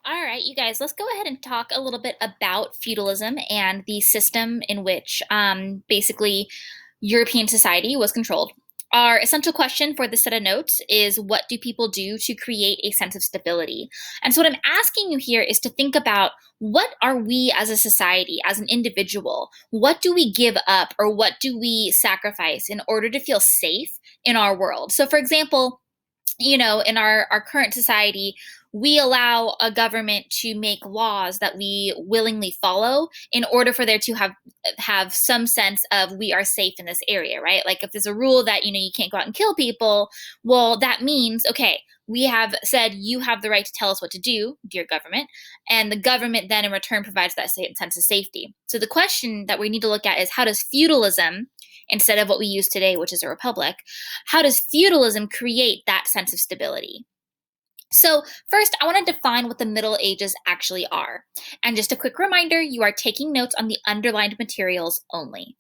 All right, you guys, let's go ahead and talk a little bit about feudalism and the system in which basically European society was controlled. Our essential question for this set of notes is, what do people do to create a sense of stability? And so, what I'm asking you here is to think about, what are we as a society, as an individual? What do we give up or what do we sacrifice in order to feel safe in our world? So, for example, in our current society, we allow a government to make laws that we willingly follow in order for there to have some sense of, we are safe in this area, right? Like, if there's a rule that you can't go out and kill people, well, that means, okay, we have said you have the right to tell us what to do, dear government, and the government then in return provides that sense of safety. So the question that we need to look at is, how does feudalism, instead of what we use today, which is a republic, how does feudalism create that sense of stability? So, first, I want to define what the Middle Ages actually are. And just a quick reminder, you are taking notes on the underlined materials only.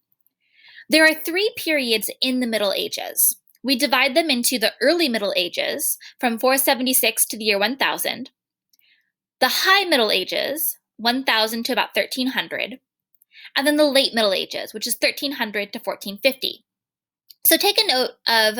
There are three periods in the Middle Ages. We divide them into the early Middle Ages, from 476 to the year 1000, the High Middle Ages, 1000 to about 1300, and then the Late Middle Ages, which is 1300 to 1450. So take a note of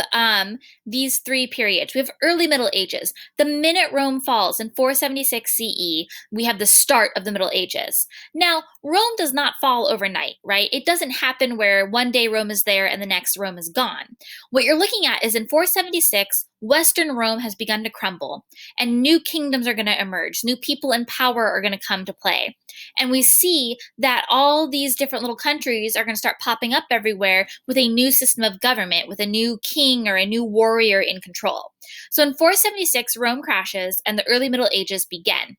these three periods. We have early Middle Ages. The minute Rome falls in 476 CE, we have the start of the Middle Ages. Now, Rome does not fall overnight, right? It doesn't happen where one day Rome is there and the next Rome is gone. What you're looking at is, in 476, Western Rome has begun to crumble, and new kingdoms are going to emerge. New people in power are going to come to play. And we see that all these different little countries are going to start popping up everywhere with a new system of government, with a new king or a new warrior in control. So in 476, Rome crashes and the early Middle Ages begin.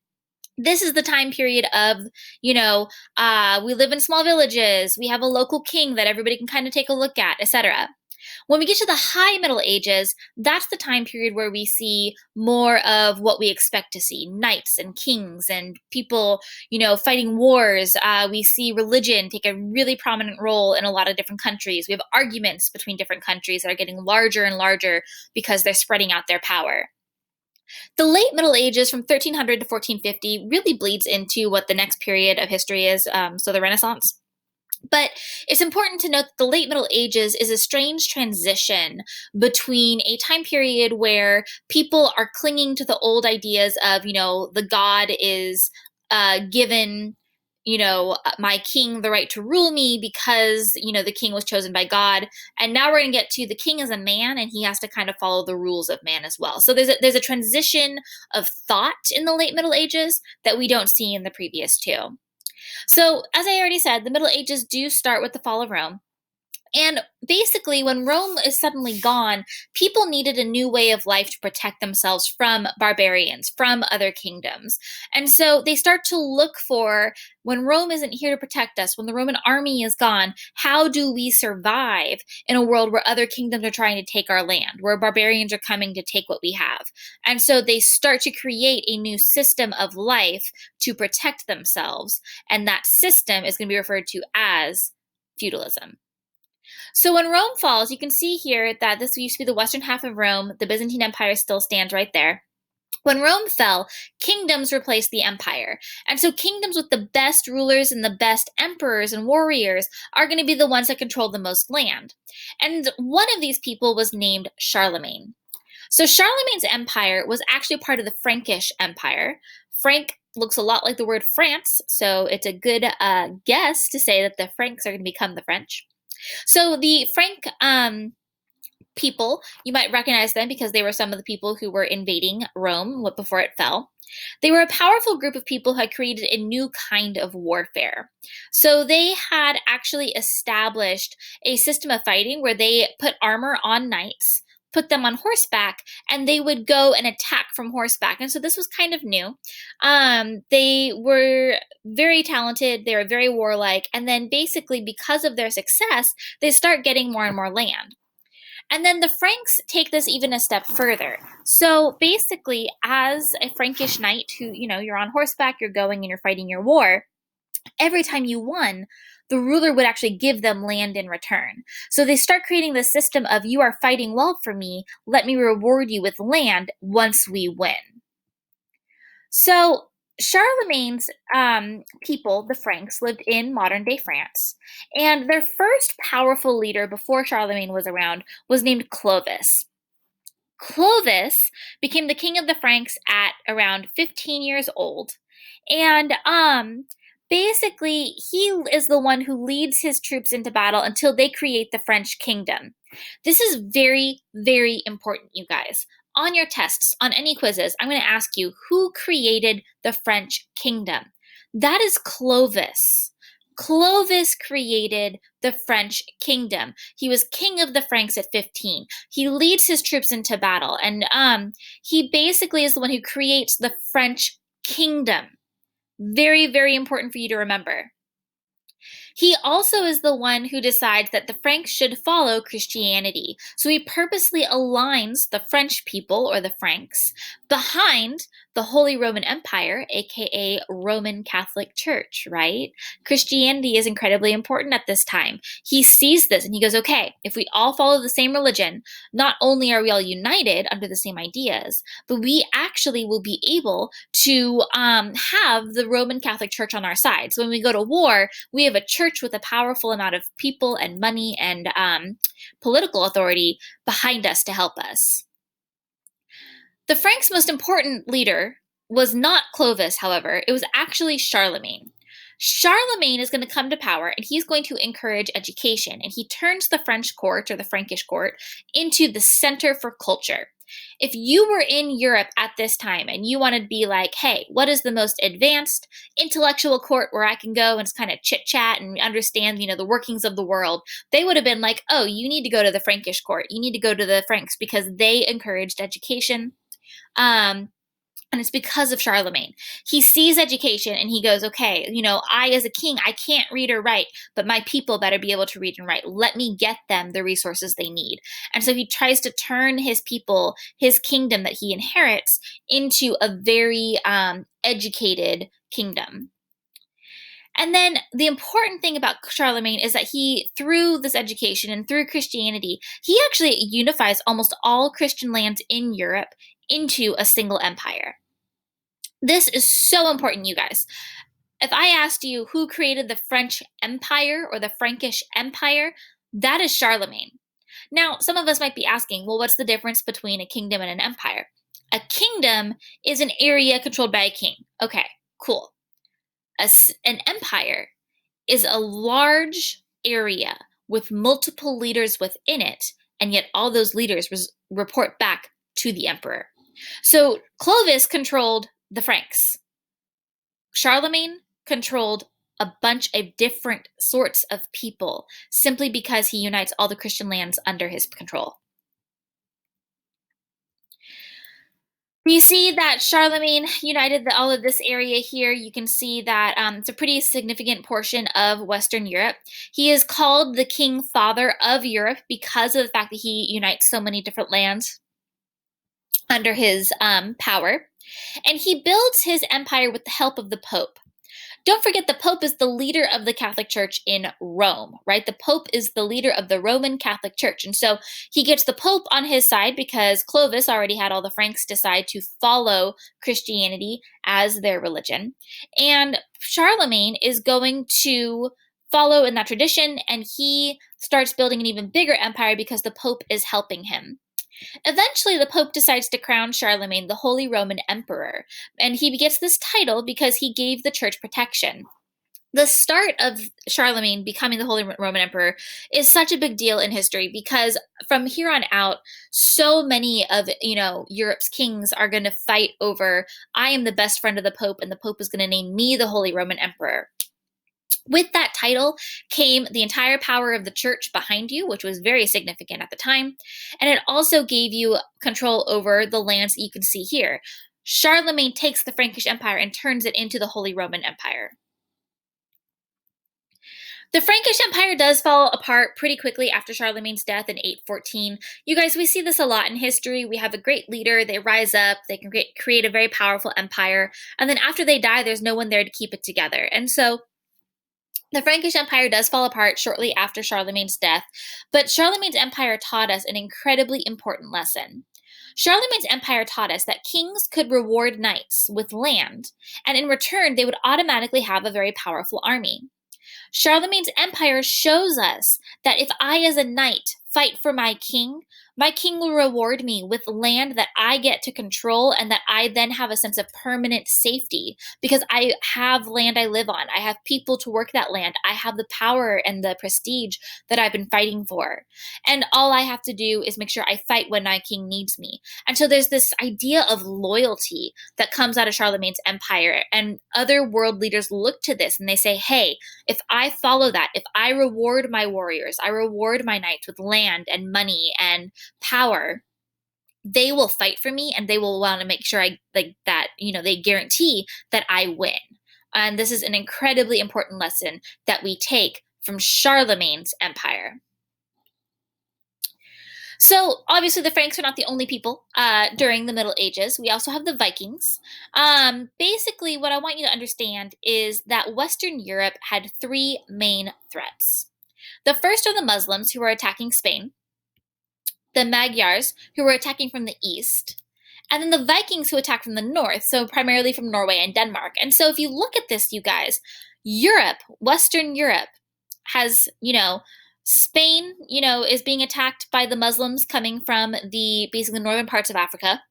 This is the time period of, we live in small villages, we have a local king that everybody can kind of take a look at, etc. When we get to the High Middle Ages, that's the time period where we see more of what we expect to see: knights and kings and people, fighting wars. We see religion take a really prominent role in a lot of different countries. We have arguments between different countries that are getting larger and larger because they're spreading out their power. The Late Middle Ages, from 1300 to 1450, really bleeds into what the next period of history is, so the Renaissance. But it's important to note that the Late Middle Ages is a strange transition between a time period where people are clinging to the old ideas of, the god is given, my king the right to rule me because, the king was chosen by God. And now we're going to get to, the king is a man and he has to kind of follow the rules of man as well. So there's a transition of thought in the Late Middle Ages that we don't see in the previous two. So, as I already said, the Middle Ages do start with the fall of Rome. And basically, when Rome is suddenly gone, people needed a new way of life to protect themselves from barbarians, from other kingdoms. And so they start to look for, when Rome isn't here to protect us, when the Roman army is gone, how do we survive in a world where other kingdoms are trying to take our land, where barbarians are coming to take what we have? And so they start to create a new system of life to protect themselves. And that system is going to be referred to as feudalism. So when Rome falls, you can see here that this used to be the western half of Rome. The Byzantine Empire still stands right there. When Rome fell, kingdoms replaced the empire. And so kingdoms with the best rulers and the best emperors and warriors are going to be the ones that control the most land. And one of these people was named Charlemagne. So Charlemagne's empire was actually part of the Frankish Empire. Frank looks a lot like the word France, so it's a good guess to say that the Franks are going to become the French. So the Frank people, you might recognize them because they were some of the people who were invading Rome before it fell. They were a powerful group of people who had created a new kind of warfare. So they had actually established a system of fighting where they put armor on knights, put them on horseback, and they would go and attack from horseback. And so this was kind of new. They were very talented, they were very warlike, and then basically because of their success, they start getting more and more land. And then the Franks take this even a step further. So basically, as a Frankish knight who, you're on horseback, you're going and you're fighting your war, every time you won, the ruler would actually give them land in return. So they start creating this system of, you are fighting well for me, let me reward you with land once we win. So Charlemagne's people, the Franks, lived in modern day France, and their first powerful leader before Charlemagne was around was named Clovis. Clovis became the king of the Franks at around 15 years old. And basically he is the one who leads his troops into battle until they create the French kingdom. This is very, very important, you guys. On your tests, on any quizzes, I'm going to ask you who created the French kingdom. That is Clovis. Clovis created the French kingdom. He was king of the Franks at 15. He leads his troops into battle, and he basically is the one who creates the French kingdom. Very, very important for you to remember. He also is the one who decides that the Franks should follow Christianity. So he purposely aligns the French people, or the Franks, behind the Holy Roman Empire, aka Roman Catholic Church, right? Christianity is incredibly important at this time. He sees this and he goes, okay, if we all follow the same religion, not only are we all united under the same ideas, but we actually will be able to have the Roman Catholic Church on our side. So when we go to war, we have a church with a powerful amount of people and money and political authority behind us to help us. The Franks' most important leader was not Clovis, however. It was actually Charlemagne. Charlemagne is going to come to power and he's going to encourage education, and he turns the French court, or the Frankish court, into the center for culture. If you were in Europe at this time and you wanted to be like, hey, what is the most advanced intellectual court where I can go and just kind of chit chat and understand, the workings of the world, they would have been like, oh, you need to go to the Frankish court. You need to go to the Franks because they encouraged education. And it's because of Charlemagne. He sees education and he goes, okay, I as a king, I can't read or write, but my people better be able to read and write. Let me get them the resources they need. And so he tries to turn his people, his kingdom that he inherits, into a very educated kingdom. And then the important thing about Charlemagne is that he, through this education and through Christianity, he actually unifies almost all Christian lands in Europe into a single empire. This is so important, you guys. If I asked you who created the French Empire or the Frankish Empire, that is Charlemagne. Now, some of us might be asking, well, what's the difference between a kingdom and an empire? A kingdom is an area controlled by a king. Okay, cool. An empire is a large area with multiple leaders within it, and yet all those leaders report back to the emperor. So Clovis controlled the Franks. Charlemagne controlled a bunch of different sorts of people simply because he unites all the Christian lands under his control. You see that Charlemagne united all of this area here. You can see that it's a pretty significant portion of Western Europe. He is called the King Father of Europe because of the fact that he unites so many different lands under his power. And he builds his empire with the help of the Pope. Don't forget, the Pope is the leader of the Catholic Church in Rome, right? The Pope is the leader of the Roman Catholic Church. And so he gets the Pope on his side because Clovis already had all the Franks decide to follow Christianity as their religion. And Charlemagne is going to follow in that tradition, and he starts building an even bigger empire because the Pope is helping him. Eventually, the Pope decides to crown Charlemagne the Holy Roman Emperor, and he gets this title because he gave the church protection. The start of Charlemagne becoming the Holy Roman Emperor is such a big deal in history because from here on out, so many of Europe's kings are going to fight over, I am the best friend of the Pope, and the Pope is going to name me the Holy Roman Emperor. With that title came the entire power of the church behind you, which was very significant at the time. And it also gave you control over the lands that you can see here. Charlemagne takes the Frankish Empire and turns it into the Holy Roman Empire. The Frankish Empire does fall apart pretty quickly after Charlemagne's death in 814. You guys, we see this a lot in history. We have a great leader, they rise up, they can create a very powerful empire, and then after they die, there's no one there to keep it together. And so the Frankish Empire does fall apart shortly after Charlemagne's death, but Charlemagne's empire taught us an incredibly important lesson. Charlemagne's empire taught us that kings could reward knights with land, and in return, they would automatically have a very powerful army. Charlemagne's empire shows us that if I, as a knight, fight for my king will reward me with land that I get to control and that I then have a sense of permanent safety because I have land I live on. I have people to work that land. I have the power and the prestige that I've been fighting for. And all I have to do is make sure I fight when my king needs me. And so there's this idea of loyalty that comes out of Charlemagne's empire. And other world leaders look to this and they say, hey, if I follow that, if I reward my warriors, I reward my knights with land and money and power, they will fight for me and they will want to make sure I like that, they guarantee that I win. And this is an incredibly important lesson that we take from Charlemagne's empire. So obviously the Franks are not the only people during the Middle Ages. We also have the Vikings. Basically, what I want you to understand is that Western Europe had three main threats. The first are the Muslims who were attacking Spain, the Magyars who were attacking from the east, and then the Vikings who attacked from the north, so primarily from Norway and Denmark. And so if you look at this, you guys, Europe, Western Europe has, Spain, is being attacked by the Muslims coming from the basically northern parts of Africa.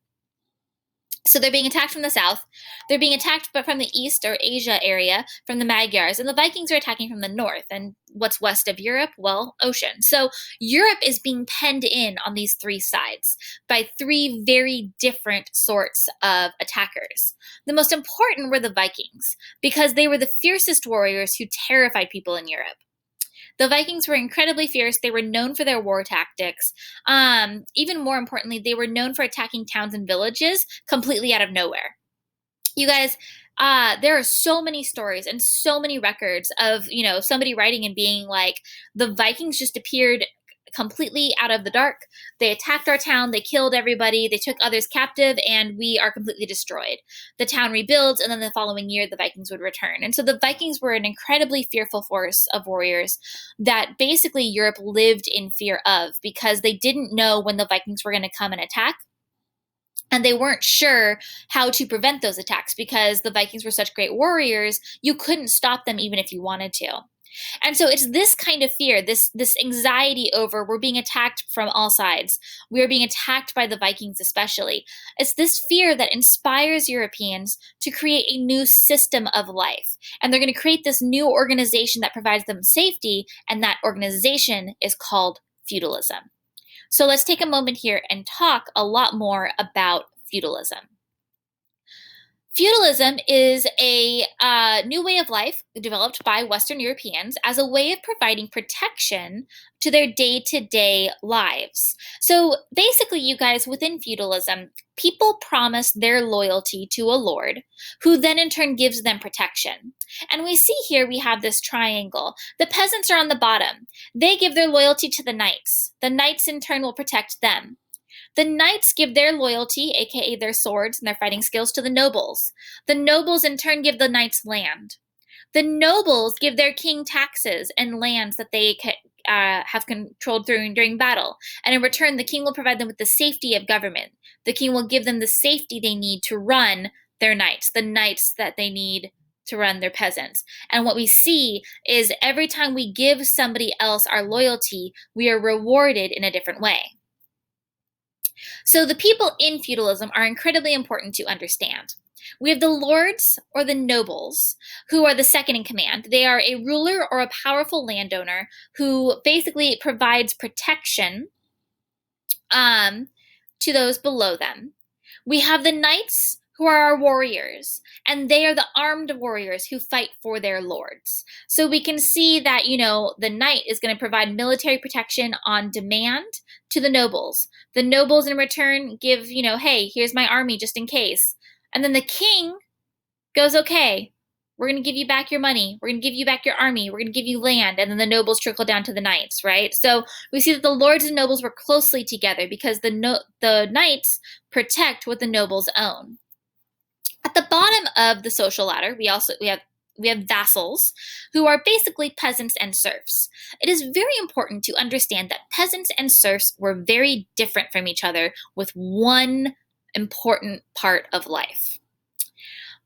So they're being attacked from the south. They're being attacked from the east or Asia area from the Magyars. And the Vikings are attacking from the north. And what's west of Europe? Well, ocean. So Europe is being penned in on these three sides by three very different sorts of attackers. The most important were the Vikings because they were the fiercest warriors who terrified people in Europe. The Vikings were incredibly fierce. They were known for their war tactics. Even more importantly, they were known for attacking towns and villages completely out of nowhere. You guys, there are so many stories and so many records of, somebody writing and being like, the Vikings just appeared completely out of the dark. They attacked our town. They killed everybody. They took others captive, and we are completely destroyed. The town rebuilds, and then the following year, the Vikings would return. And so the Vikings were an incredibly fearful force of warriors that basically Europe lived in fear of because they didn't know when the Vikings were going to come and attack. And they weren't sure how to prevent those attacks because the Vikings were such great warriors, you couldn't stop them even if you wanted to. And so it's this kind of fear, this anxiety over we're being attacked from all sides. We're being attacked by the Vikings especially. It's this fear that inspires Europeans to create a new system of life. And they're going to create this new organization that provides them safety, and that organization is called feudalism. So let's take a moment here and talk a lot more about feudalism. Feudalism is a new way of life developed by Western Europeans as a way of providing protection to their day-to-day lives. So basically, you guys, within feudalism, people promise their loyalty to a lord who then in turn gives them protection. And we see here we have this triangle. The peasants are on the bottom. They give their loyalty to the knights. The knights in turn will protect them. The knights give their loyalty, aka their swords and their fighting skills, to the nobles. The nobles in turn give the knights land. The nobles give their king taxes and lands that they have controlled during battle. And in return, the king will provide them with the safety of government. The king will give them the safety they need to run their knights, the knights that they need to run their peasants. And what we see is every time we give somebody else our loyalty, we are rewarded in a different way. So the people in feudalism are incredibly important to understand. We have the lords or the nobles who are the second in command. They are a ruler or a powerful landowner who basically provides protection to those below them. We have the knights who are our warriors, and they are the armed warriors who fight for their lords. So we can see that, the knight is going to provide military protection on demand to the nobles. The nobles in return give, hey, here's my army just in case. And then the king goes, okay, we're going to give you back your money. We're going to give you back your army. We're going to give you land. And then the nobles trickle down to the knights, right? So we see that the lords and nobles work closely together because the knights protect what the nobles own. At the bottom of the social ladder, we have we have vassals, who are basically peasants and serfs. It is very important to understand that peasants and serfs were very different from each other with one important part of life.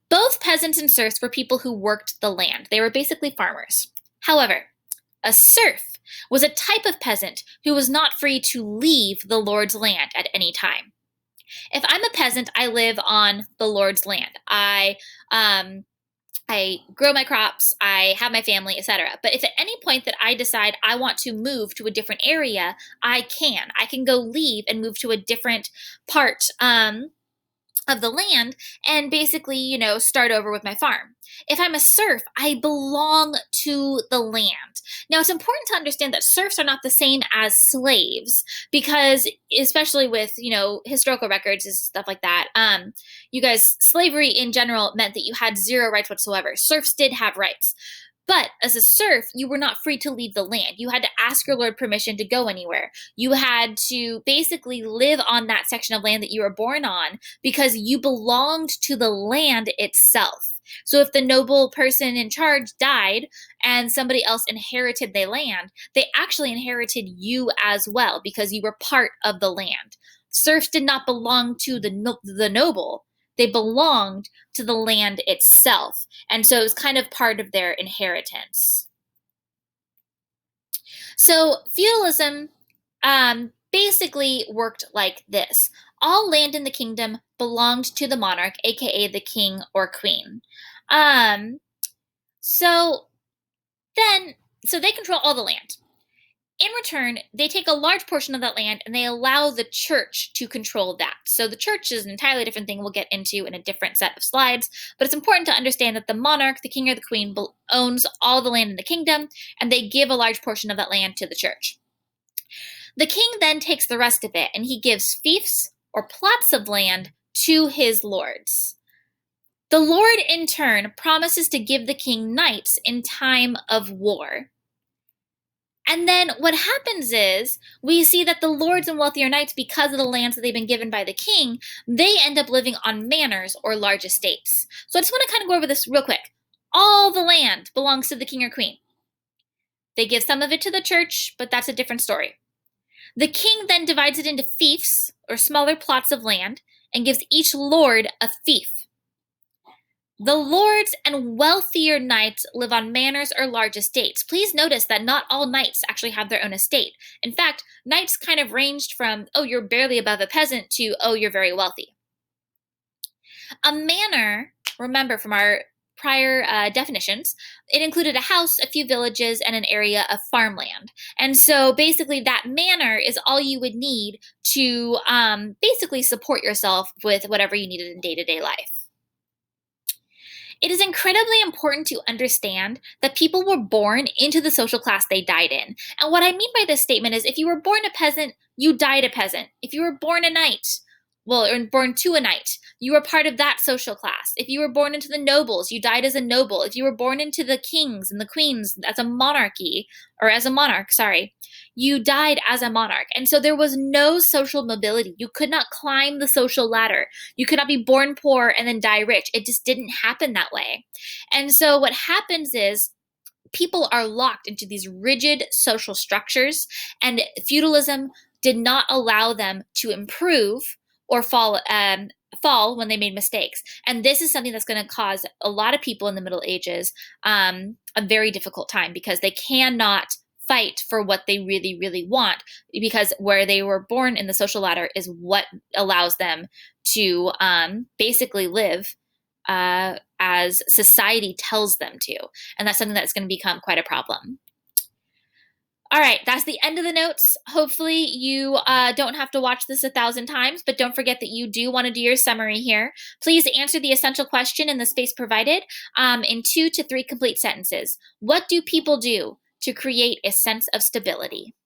Both peasants and serfs were people who worked the land. They were basically farmers. However, a serf was a type of peasant who was not free to leave the lord's land at any time. If I'm a peasant, I live on the lord's land. I grow my crops, I have my family, etc. But if at any point that I decide I want to move to a different area, I can. I can go leave and move to a different part of the land and basically, start over with my farm. If I'm a serf, I belong to the land. Now, it's important to understand that serfs are not the same as slaves because, especially with, historical records and stuff like that, you guys, slavery in general meant that you had zero rights whatsoever. Serfs did have rights. But as a serf, you were not free to leave the land. You had to ask your lord permission to go anywhere. You had to basically live on that section of land that you were born on because you belonged to the land itself. So if the noble person in charge died and somebody else inherited the land, they actually inherited you as well because you were part of the land. Serfs did not belong to the noble. They belonged to the land itself. And so it was kind of part of their inheritance. So feudalism basically worked like this. All land in the kingdom belonged to the monarch, aka the king or queen. So they control all the land. In return, they take a large portion of that land and they allow the church to control that. So the church is an entirely different thing we'll get into in a different set of slides, but it's important to understand that the monarch, the king or the queen, owns all the land in the kingdom, and they give a large portion of that land to the church. The king then takes the rest of it and he gives fiefs or plots of land to his lords. The lord, in turn, promises to give the king knights in time of war. And then what happens is we see that the lords and wealthier knights, because of the lands that they've been given by the king, they end up living on manors or large estates. So I just want to kind of go over this real quick. All the land belongs to the king or queen. They give some of it to the church, but that's a different story. The king then divides it into fiefs, or smaller plots of land, and gives each lord a fief. The lords and wealthier knights live on manors or large estates. Please notice that not all knights actually have their own estate. In fact, knights kind of ranged from, oh, you're barely above a peasant, to, oh, you're very wealthy. A manor, remember from our prior definitions, it included a house, a few villages, and an area of farmland. And so basically that manor is all you would need to basically support yourself with whatever you needed in day-to-day life. It is incredibly important to understand that people were born into the social class they died in. And what I mean by this statement is if you were born a peasant, you died a peasant. If you were born a knight, or born to a knight, you were part of that social class. If you were born into the nobles, you died as a noble. If you were born into the kings and the queens as a monarchy, or as a monarch, sorry, you died as a monarch. And so there was no social mobility. You could not climb the social ladder. You could not be born poor and then die rich. It just didn't happen that way. And so what happens is people are locked into these rigid social structures, and feudalism did not allow them to improve or fall when they made mistakes. And this is something that's going to cause a lot of people in the Middle Ages a very difficult time because they cannot fight for what they really, really want, because where they were born in the social ladder is what allows them to basically live as society tells them to. And that's something that's going to become quite a problem. All right, that's the end of the notes. Hopefully you don't have to watch this 1,000 times, but don't forget that you do want to do your summary here. Please answer the essential question in the space provided in 2 to 3 complete sentences. What do people do to create a sense of stability?